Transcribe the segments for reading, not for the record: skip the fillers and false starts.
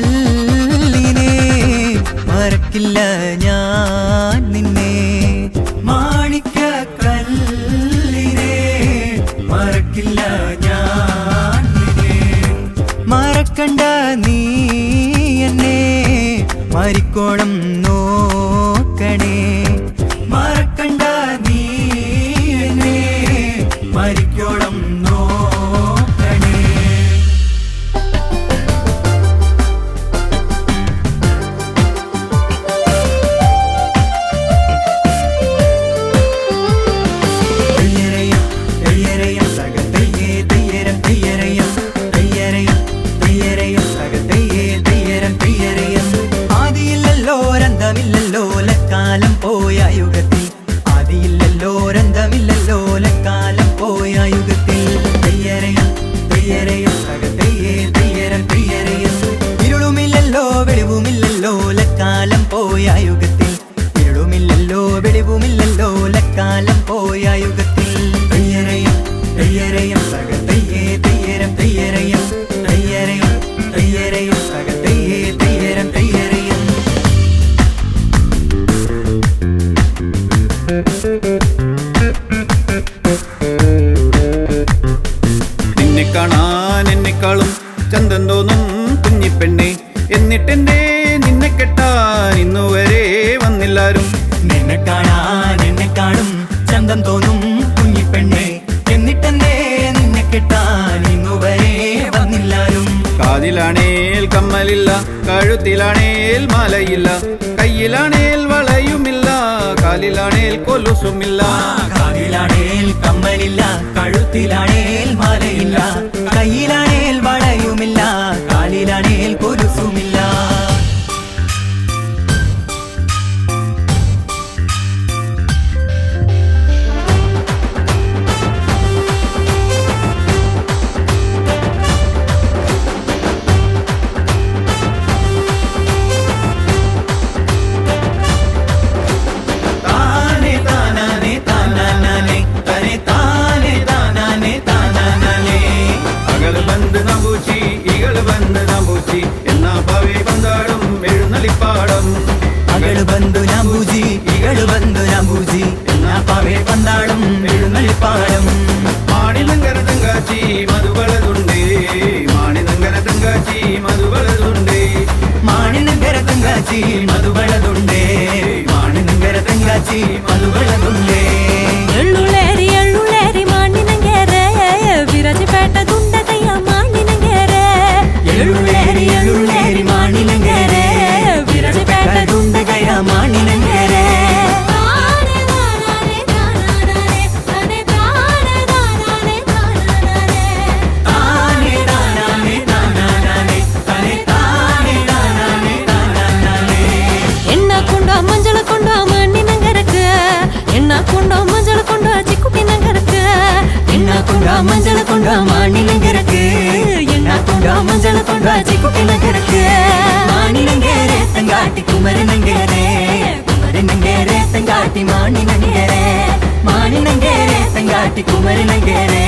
മാണിക്കക്കല്ലിനെ മറക്കില്ല ഞാൻ നിന്നെ. മാണിക്കക്കല്ലിനെ മറക്കില്ല ഞാൻ നിന്നെ. മറക്കണ്ട നീ എന്നെ മരിക്കോളം നോക്കണേ. മറക്കണ്ട നീ എന്നെ മരിക്കോളം നോക്കണേ. ആദിയില്ലല്ലോ ലക്കാലം പോയ യുഗത്തിൽ. ആദിയില്ലല്ലോ രന്തമില്ലല്ലോ ലക്കാലം പോയ യുഗത്തിൽ. ഇരുളുമില്ലല്ലോ വെളിവുമില്ലല്ലോ ലക്കാലം പോയ യുഗത്തിൽ. ഇരുളുമില്ലല്ലോ വെളിവുമില്ലല്ലോ ലക്കാലം പോയ യുഗത്തിൽ. നിന്നെ കാണാൻ എന്നെക്കാളും ചന്തം തോന്നും കുഞ്ഞിപ്പെണ്ണെ. എന്നിട്ടെന്റെ നിന്നെ കെട്ടാൻ ഇന്നുവരെ വന്നില്ലാരും. നിന്നെ കാണാൻ എന്നെക്കാളും ചന്തം തോന്നും കുഞ്ഞിപ്പെണ്ണെ. എന്നിട്ടെന്റെ നിന്നെ കെട്ടാൻ ഇന്നുവരെ വന്നില്ലാരും. കാതിലാണേൽ കമ്മലില്ല, കഴുത്തിലാണേൽ മാലയില്ല, കയ്യിലാണേൽ വളയുമില്ല, കാലിലാണേൽ കൊലുസുമില്ല. കാതിലാണേൽ കമ്മലില്ല, കഴുത്തിലാണേൽ മാലയില്ല, കയ്യിലാണേൽ വളയുമില്ല, കാലിലാണേൽ കൊലുസുമില്ല. അകള് ബന്ധു നമ്പൂജി ഇകള് ബന്ധു നമ്പൂജി എന്നാ പാവേ പന്താടും എഴുന്നള്ളിപ്പാടം. മാണിനങ്കര തങ്കാച്ചി മധുവളതുണ്ടേ, മാണിനങ്കര തങ്കാച്ചി മധുവളതുണ്ടേ, മാണിനങ്കര തങ്കാച്ചി മധുവളതുണ്ടേ, മാണിനങ്കര തങ്കാച്ചി മധുവളതുണ്ടേ. എള്ളുളേരി എള്ളുളേരി മാണിനങ്കരെ വിരജിപേട്ട ദുണ്ടതയ്യ മാണിനങ്കരെ. എള്ളുളേരി എള്ളുളേരി മാണിനങ്കരെ വിരജിപേട്ട ദുണ്ടതയ്യ മാണിനങ്കരെ. மஞ்சள் கொண்டா மாநிலங்கருக்கு என்ன கொண்டா மஞ்சள் கொண்டா சிக்குக்கினங்கருக்கு. மாநிலங்கரே தங்காட்டி குமரனங்கரே, குமரனங்கரே தங்காட்டி மாநிலங்கரே, மாநிலங்கரே தங்காட்டி குமரனங்கரே,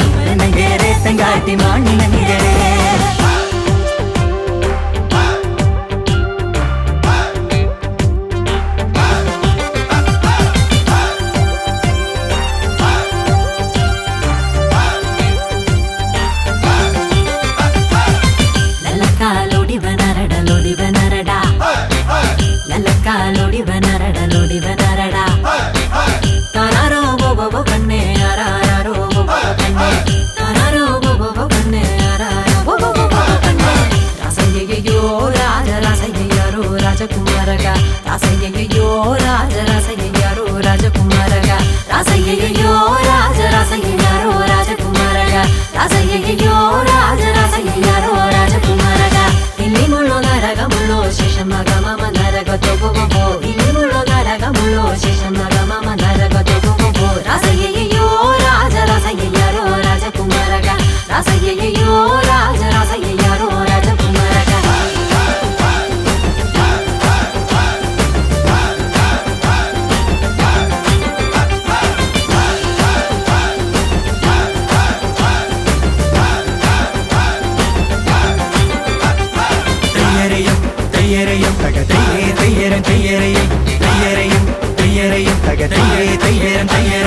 குமரனங்கரே தங்காட்டி மாநிலங்கரே. താരാരോ ബോബോ കണ്ണേ ആരാരോ ബോബോ കണ്ണേ, താരാരോ ബോബോ കണ്ണേ రాసయ్యయ్యో రాజ రాసయ్యారో రాజకుమారట തെയ്യരയും തെയ്യരയും തക തെയ്യേ തെയ്യരം തെയ്യരയും തെയ്യരയും തെയ്യരയും തക തെയ്യേ തെയ്യരം തെയ്യര